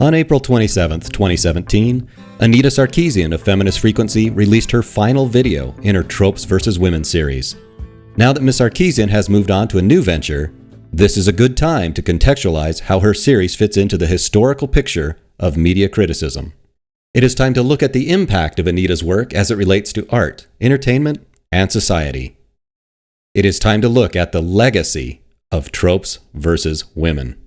On April 27, 2017, Anita Sarkeesian of Feminist Frequency released her final video in her Tropes vs. Women series. Now that Ms. Sarkeesian has moved on to a new venture, this is a good time to contextualize how her series fits into the historical picture of media criticism. It is time to look at the impact of Anita's work as it relates to art, entertainment, and society. It is time to look at the legacy of tropes versus women.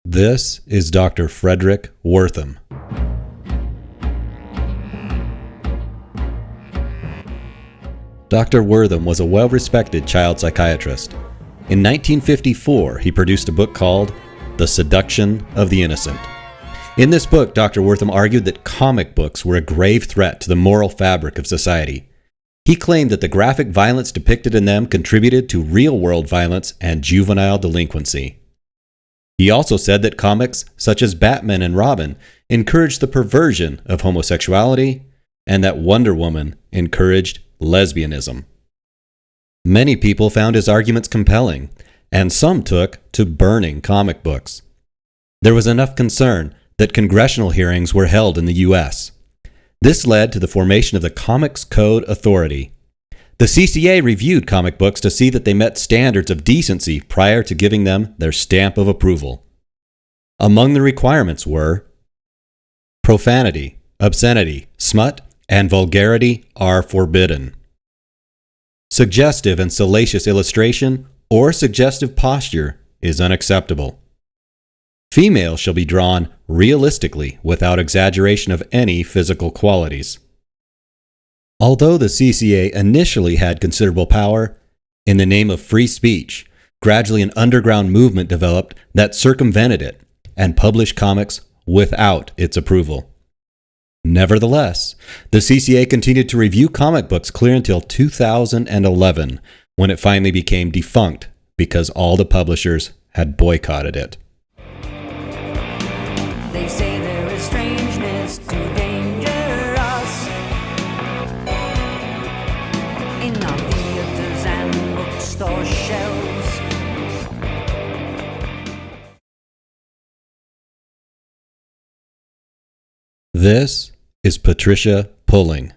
This is Dr. Frederick Wortham. Dr. Wortham was a well-respected child psychiatrist. In 1954, he produced a book called The Seduction of the Innocent. In this book, Dr. Wortham argued that comic books were a grave threat to the moral fabric of society. He claimed that the graphic violence depicted in them contributed to real-world violence and juvenile delinquency. He also said that comics such as Batman and Robin encouraged the perversion of homosexuality and that Wonder Woman encouraged lesbianism. Many people found his arguments compelling, and some took to burning comic books. There was enough concern that congressional hearings were held in the U.S. This led to the formation of the Comics Code Authority. The CCA reviewed comic books to see that they met standards of decency prior to giving them their stamp of approval. Among the requirements were profanity, obscenity, smut, and vulgarity are forbidden. Suggestive and salacious illustration or suggestive posture is unacceptable. Females shall be drawn realistically without exaggeration of any physical qualities. Although the CCA initially had considerable power, in the name of free speech, gradually an underground movement developed that circumvented it and published comics without its approval. Nevertheless, the CCA continued to review comic books clear until 2011, when it finally became defunct because all the publishers had boycotted it. They say there is strangeness too dangerous in our theaters and bookstore shelves. This is Patricia Pulling.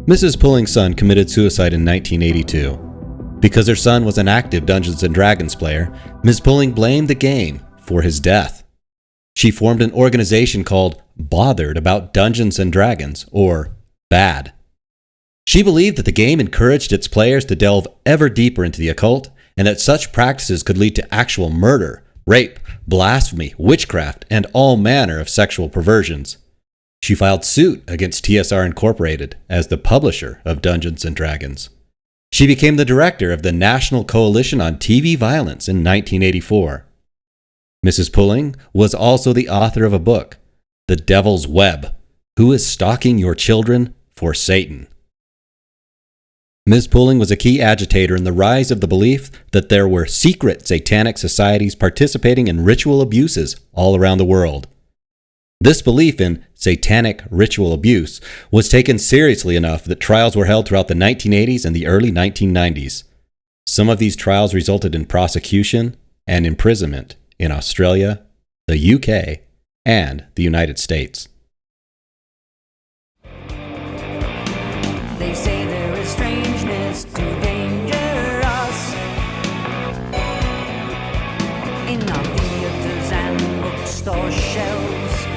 Mrs. Pulling's son committed suicide in 1982. Because her son was an active Dungeons & Dragons player, Ms. Pulling blamed the game for his death. She formed an organization called Bothered About Dungeons & Dragons, or BAD. She believed that the game encouraged its players to delve ever deeper into the occult, and that such practices could lead to actual murder, rape, blasphemy, witchcraft, and all manner of sexual perversions. She filed suit against TSR Incorporated as the publisher of Dungeons & Dragons. She became the director of the National Coalition on TV Violence in 1984. Mrs. Pulling was also the author of a book, The Devil's Web: Who is Stalking Your Children for Satan? Ms. Pulling was a key agitator in the rise of the belief that there were secret satanic societies participating in ritual abuses all around the world. This belief in satanic ritual abuse was taken seriously enough that trials were held throughout the 1980s and the early 1990s. Some of these trials resulted in prosecution and imprisonment in Australia, the UK, and the United States. They say there is strangeness too dangerous in our theaters and bookstore shelves.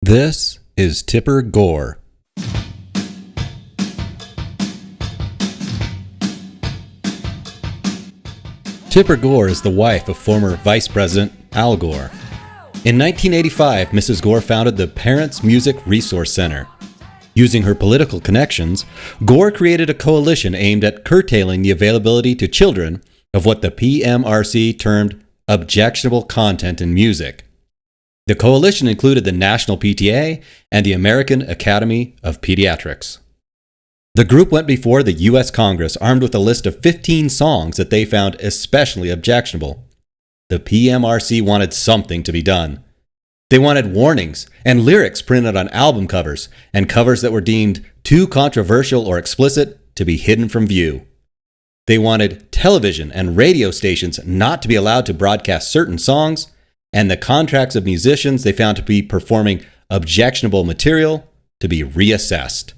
This is Tipper Gore. Tipper Gore is the wife of former Vice President Al Gore. In 1985, Mrs. Gore founded the Parents Music Resource Center. Using her political connections, Gore created a coalition aimed at curtailing the availability to children of what the PMRC termed objectionable content in music. The coalition included the National PTA and the American Academy of Pediatrics. The group went before the U.S. Congress armed with a list of 15 songs that they found especially objectionable. The PMRC wanted something to be done. They wanted warnings and lyrics printed on album covers and covers that were deemed too controversial or explicit to be hidden from view. They wanted television and radio stations not to be allowed to broadcast certain songs, and the contracts of musicians they found to be performing objectionable material to be reassessed.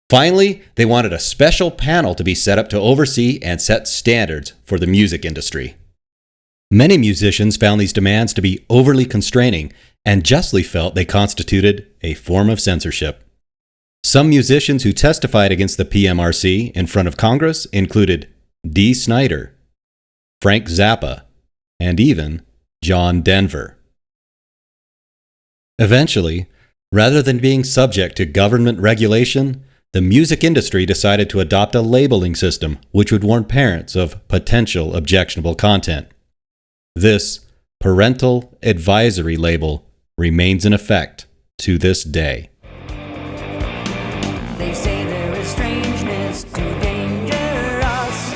Finally, they wanted a special panel to be set up to oversee and set standards for the music industry. Many musicians found these demands to be overly constraining and justly felt they constituted a form of censorship. Some musicians who testified against the PMRC in front of Congress included Dee Snider, Frank Zappa, and even John Denver. Eventually, rather than being subject to government regulation, the music industry decided to adopt a labeling system which would warn parents of potential objectionable content. This parental advisory label remains in effect to this day. They say there is strangeness too dangerous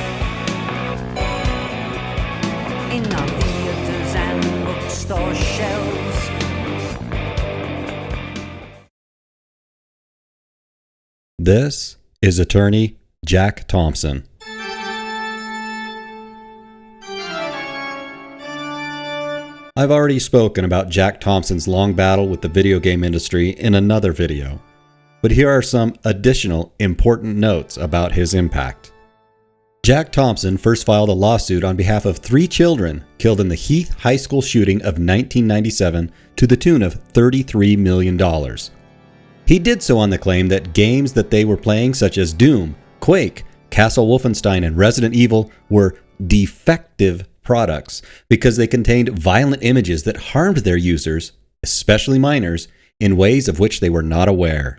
in our theaters and bookstore shelves. This is attorney Jack Thompson. I've already spoken about Jack Thompson's long battle with the video game industry in another video, but here are some additional important notes about his impact. Jack Thompson first filed a lawsuit on behalf of 3 children killed in the Heath High School shooting of 1997 to the tune of $33 million. He did so on the claim that games that they were playing, such as Doom, Quake, Castle Wolfenstein, and Resident Evil, were defective products because they contained violent images that harmed their users, especially minors, in ways of which they were not aware.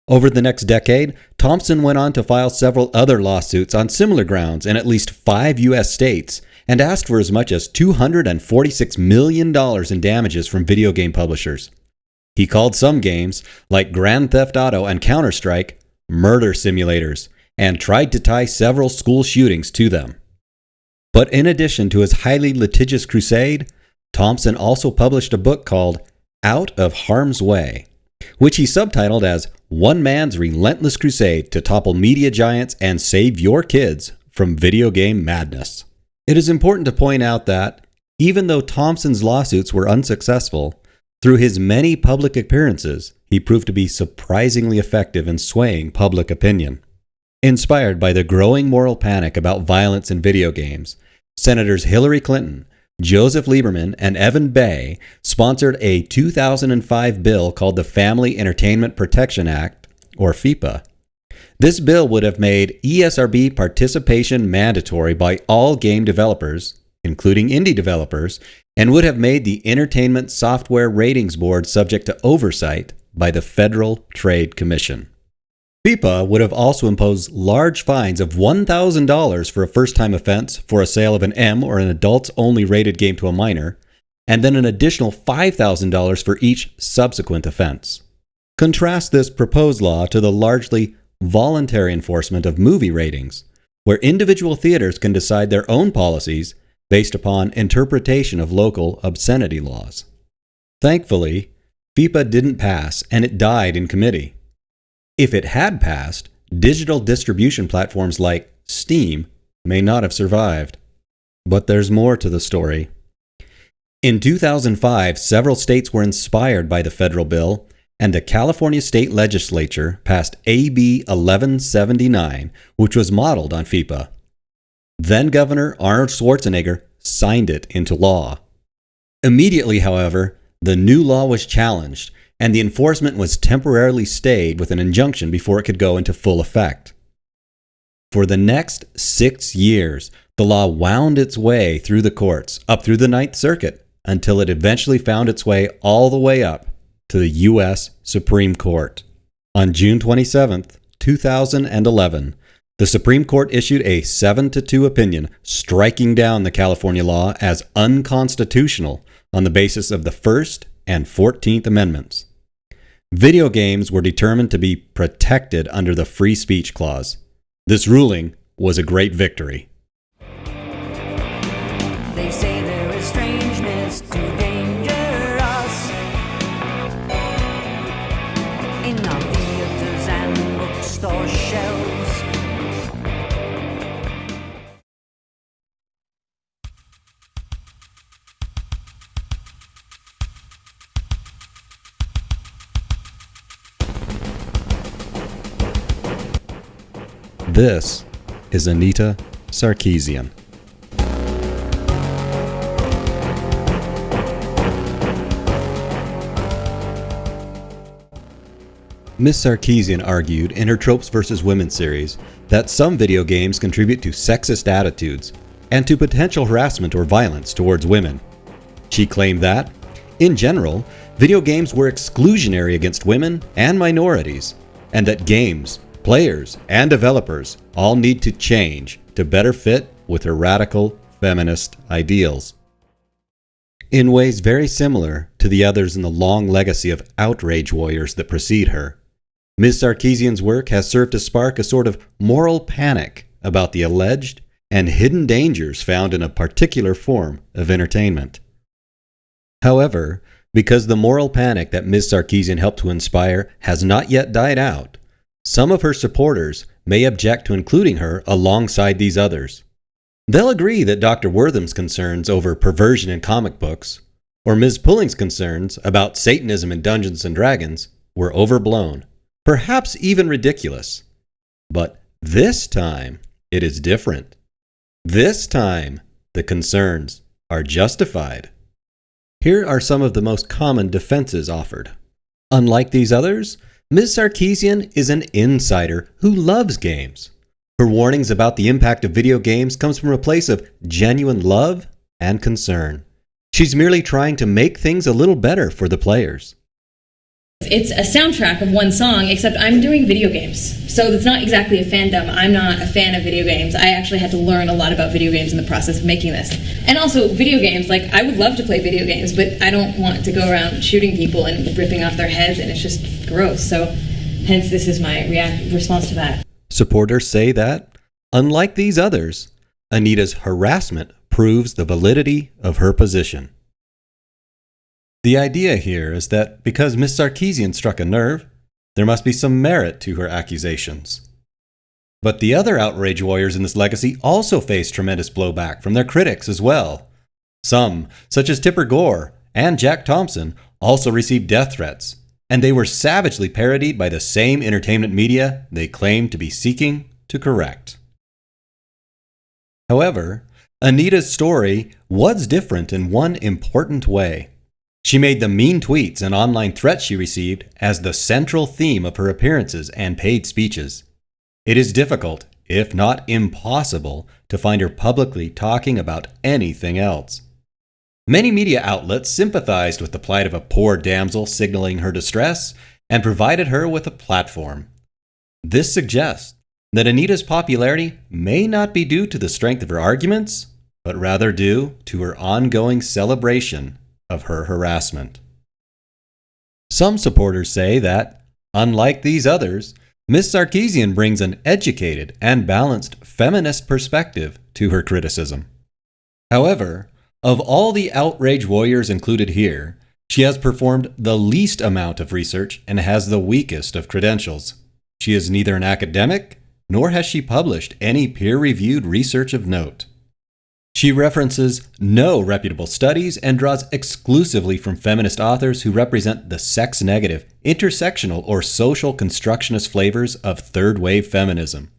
Over the next decade, Thompson went on to file several other lawsuits on similar grounds in at least 5 U.S. states and asked for as much as $246 million in damages from video game publishers. He called some games, like Grand Theft Auto and Counter-Strike, murder simulators, and tried to tie several school shootings to them. But in addition to his highly litigious crusade, Thompson also published a book called Out of Harm's Way, which he subtitled as One Man's Relentless Crusade to Topple Media Giants and Save Your Kids from Video Game Madness. It is important to point out that, even though Thompson's lawsuits were unsuccessful, through his many public appearances, he proved to be surprisingly effective in swaying public opinion. Inspired by the growing moral panic about violence in video games, Senators Hillary Clinton, Joseph Lieberman, and Evan Bayh sponsored a 2005 bill called the Family Entertainment Protection Act, or FEPA. This bill would have made ESRB participation mandatory by all game developers, including indie developers, and would have made the Entertainment Software Ratings Board subject to oversight by the Federal Trade Commission. FEPA would have also imposed large fines of $1,000 for a first-time offense for a sale of an M or an adults-only rated game to a minor, and then an additional $5,000 for each subsequent offense. Contrast this proposed law to the largely voluntary enforcement of movie ratings, where individual theaters can decide their own policies based upon interpretation of local obscenity laws. Thankfully, FEPA didn't pass and it died in committee. If it had passed, digital distribution platforms like Steam may not have survived. But there's more to the story. In 2005, several states were inspired by the federal bill, and the California State Legislature passed AB 1179, which was modeled on FEPA. Then Governor Arnold Schwarzenegger signed it into law. Immediately, however, the new law was challenged, and the enforcement was temporarily stayed with an injunction before it could go into full effect. For the next 6 years, the law wound its way through the courts, up through the Ninth Circuit, until it eventually found its way all the way up to the U.S. Supreme Court. On June 27, 2011, The Supreme Court issued a 7-2 opinion striking down the California law as unconstitutional on the basis of the First and 14th Amendments. Video games were determined to be protected under the Free Speech Clause. This ruling was a great victory. They say there is strangeness too dangerous in our theaters and bookstore shelves. This is Anita Sarkeesian. Ms. Sarkeesian argued in her Tropes vs. Women series that some video games contribute to sexist attitudes and to potential harassment or violence towards women. She claimed that, in general, video games were exclusionary against women and minorities, and that games, players, and developers all need to change to better fit with her radical feminist ideals. In ways very similar to the others in the long legacy of outrage warriors that precede her, Ms. Sarkeesian's work has served to spark a sort of moral panic about the alleged and hidden dangers found in a particular form of entertainment. However, because the moral panic that Ms. Sarkeesian helped to inspire has not yet died out, some of her supporters may object to including her alongside these others. They'll agree that Dr. Wortham's concerns over perversion in comic books, or Ms. Pulling's concerns about Satanism in Dungeons & Dragons, were overblown, perhaps even ridiculous. But this time, it is different. This time, the concerns are justified. Here are some of the most common defenses offered. Unlike these others, Ms. Sarkeesian is an insider who loves games. Her warnings about the impact of video games comes from a place of genuine love and concern. She's merely trying to make things a little better for the players. It's a soundtrack of one song, except I'm doing video games. So it's not exactly a fandom. I'm not a fan of video games. I actually had to learn a lot about video games in the process of making this. And also, video games, like, I would love to play video games, but I don't want to go around shooting people and ripping off their heads, and it's just gross. So, hence, this is my response to that. Supporters say that, unlike these others, Anita's harassment proves the validity of her position. The idea here is that because Ms. Sarkeesian struck a nerve, there must be some merit to her accusations. But the other outrage warriors in this legacy also face tremendous blowback from their critics as well. Some, such as Tipper Gore and Jack Thompson, also received death threats, and they were savagely parodied by the same entertainment media they claimed to be seeking to correct. However, Anita's story was different in one important way. She made the mean tweets and online threats she received as the central theme of her appearances and paid speeches. It is difficult, if not impossible, to find her publicly talking about anything else. Many media outlets sympathized with the plight of a poor damsel signaling her distress and provided her with a platform. This suggests that Anita's popularity may not be due to the strength of her arguments, but rather due to her ongoing celebration of her harassment. Some supporters say that, unlike these others, Ms. Sarkeesian brings an educated and balanced feminist perspective to her criticism. However, of all the outrage warriors included here, she has performed the least amount of research and has the weakest of credentials. She is neither an academic, nor has she published any peer-reviewed research of note. She references no reputable studies and draws exclusively from feminist authors who represent the sex-negative, intersectional, or social constructionist flavors of third-wave feminism.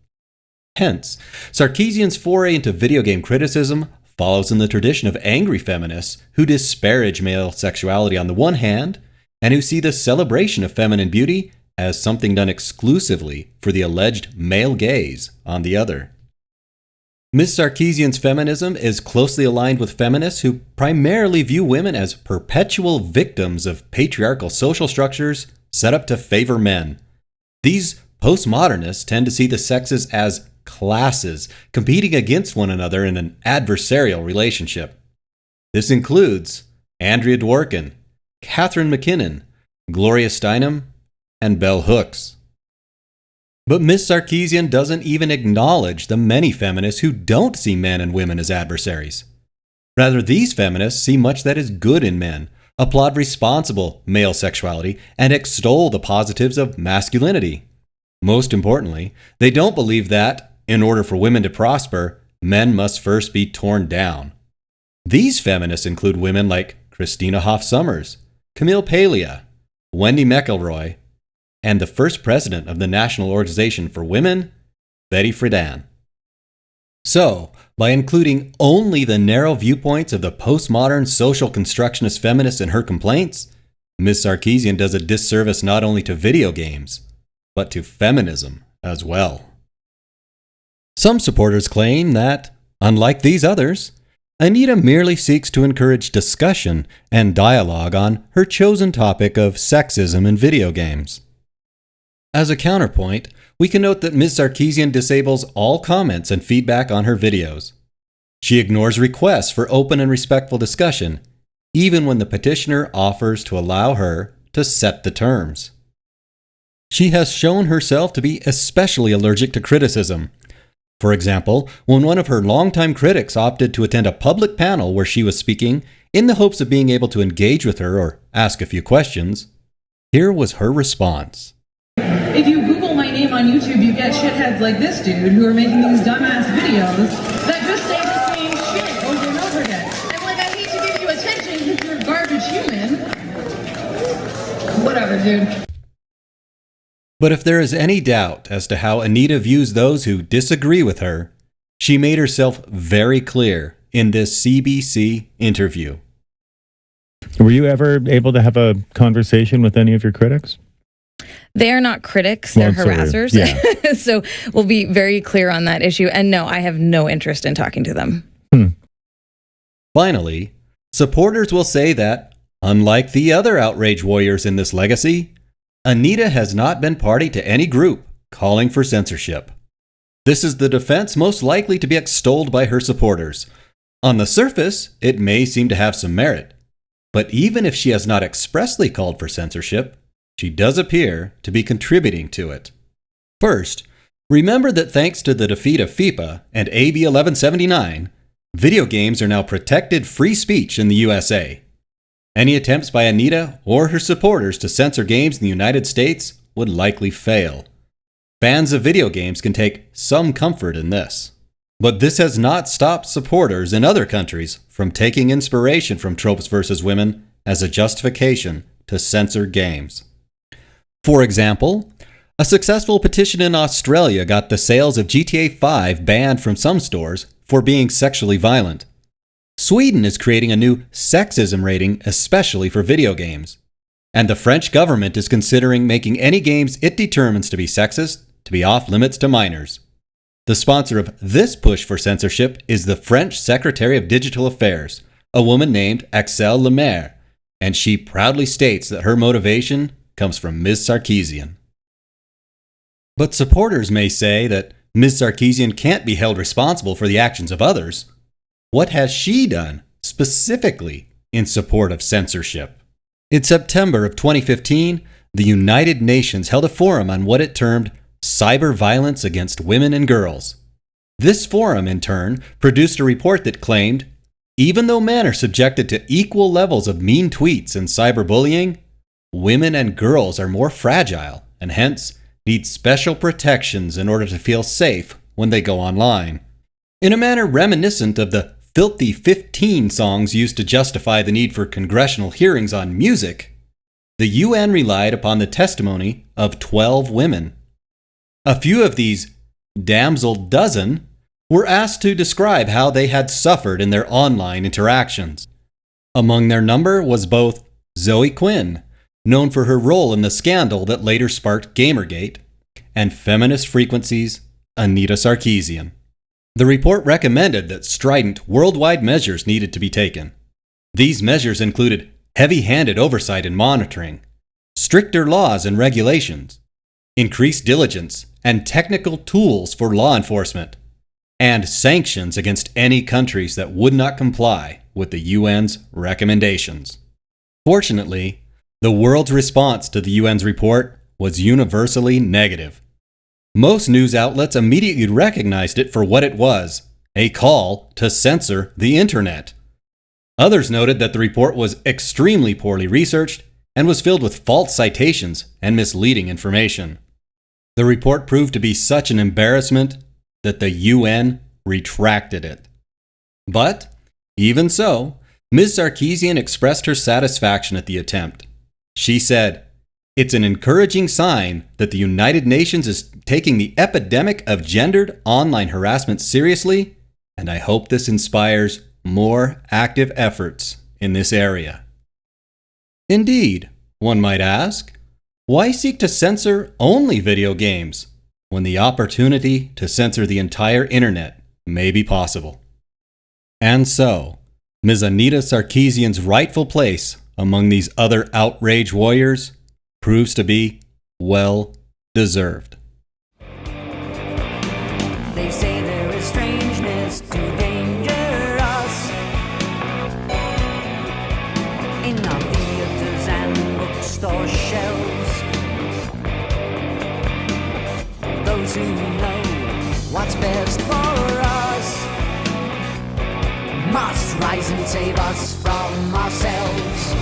Hence, Sarkeesian's foray into video game criticism follows in the tradition of angry feminists who disparage male sexuality on the one hand, and who see the celebration of feminine beauty as something done exclusively for the alleged male gaze on the other. Ms. Sarkeesian's feminism is closely aligned with feminists who primarily view women as perpetual victims of patriarchal social structures set up to favor men. These postmodernists tend to see the sexes as classes competing against one another in an adversarial relationship. This includes Andrea Dworkin, Catherine McKinnon, Gloria Steinem, and Bell Hooks. But Ms. Sarkeesian doesn't even acknowledge the many feminists who don't see men and women as adversaries. Rather, these feminists see much that is good in men, applaud responsible male sexuality, and extol the positives of masculinity. Most importantly, they don't believe that, in order for women to prosper, men must first be torn down. These feminists include women like Christina Hoff Sommers, Camille Paglia, Wendy McElroy, and the first president of the National Organization for Women, Betty Friedan. So, by including only the narrow viewpoints of the postmodern social constructionist feminists in her complaints, Ms. Sarkeesian does a disservice not only to video games, but to feminism as well. Some supporters claim that, unlike these others, Anita merely seeks to encourage discussion and dialogue on her chosen topic of sexism in video games. As a counterpoint, we can note that Ms. Sarkeesian disables all comments and feedback on her videos. She ignores requests for open and respectful discussion, even when the petitioner offers to allow her to set the terms. She has shown herself to be especially allergic to criticism. For example, when one of her longtime critics opted to attend a public panel where she was speaking in the hopes of being able to engage with her or ask a few questions, here was her response. If you Google my name on YouTube, you get shitheads like this dude who are making these dumbass videos that just say the same shit over and over again. I'm like, I need to give you attention because you're a garbage human. Whatever, dude. But if there is any doubt as to how Anita views those who disagree with her, she made herself very clear in this CBC interview. Were you ever able to have a conversation with any of your critics? They're not critics, they're harassers. Yeah. So we'll be very clear on that issue. And no, I have no interest in talking to them. Finally, supporters will say that, unlike the other outrage warriors in this legacy, Anita has not been party to any group calling for censorship. This is the defense most likely to be extolled by her supporters. On the surface, it may seem to have some merit. But even if she has not expressly called for censorship, she does appear to be contributing to it. First, remember that thanks to the defeat of FIPA and AB 1179, video games are now protected free speech in the USA. Any attempts by Anita or her supporters to censor games in the United States would likely fail. Fans of video games can take some comfort in this. But this has not stopped supporters in other countries from taking inspiration from Tropes vs. Women as a justification to censor games. For example, a successful petition in Australia got the sales of GTA 5 banned from some stores for being sexually violent. Sweden is creating a new sexism rating especially for video games. And the French government is considering making any games it determines to be sexist to be off limits to minors. The sponsor of this push for censorship is the French Secretary of Digital Affairs, a woman named Axelle Lemaire, and she proudly states that her motivation comes from Ms. Sarkeesian. But supporters may say that Ms. Sarkeesian can't be held responsible for the actions of others. What has she done specifically in support of censorship? In September of 2015, the United Nations held a forum on what it termed cyber violence against women and girls. This forum, in turn, produced a report that claimed, even though men are subjected to equal levels of mean tweets and cyberbullying, women and girls are more fragile and hence need special protections in order to feel safe when they go online. In a manner reminiscent of the filthy 15 songs used to justify the need for congressional hearings on music, the UN relied upon the testimony of 12 women. A few of these damsel dozen were asked to describe how they had suffered in their online interactions. Among their number was both Zoe Quinn, known for her role in the scandal that later sparked Gamergate, and Feminist Frequency's Anita Sarkeesian. The report recommended that strident worldwide measures needed to be taken. These measures included heavy-handed oversight and monitoring, stricter laws and regulations, increased diligence and technical tools for law enforcement, and sanctions against any countries that would not comply with the UN's recommendations. Fortunately, the world's response to the UN's report was universally negative. Most news outlets immediately recognized it for what it was, a call to censor the internet. Others noted that the report was extremely poorly researched and was filled with false citations and misleading information. The report proved to be such an embarrassment that the UN retracted it. But, even so, Ms. Sarkeesian expressed her satisfaction at the attempt. She said, "It's an encouraging sign that the United Nations is taking the epidemic of gendered online harassment seriously, and I hope this inspires more active efforts in this area." Indeed, one might ask, why seek to censor only video games when the opportunity to censor the entire internet may be possible? And so, Ms. Anita Sarkeesian's rightful place among these other outrage warriors proves to be well deserved. They say there is strangeness too dangerous in our theaters and bookstore shelves. Those who know what's best for us must rise and save us from ourselves.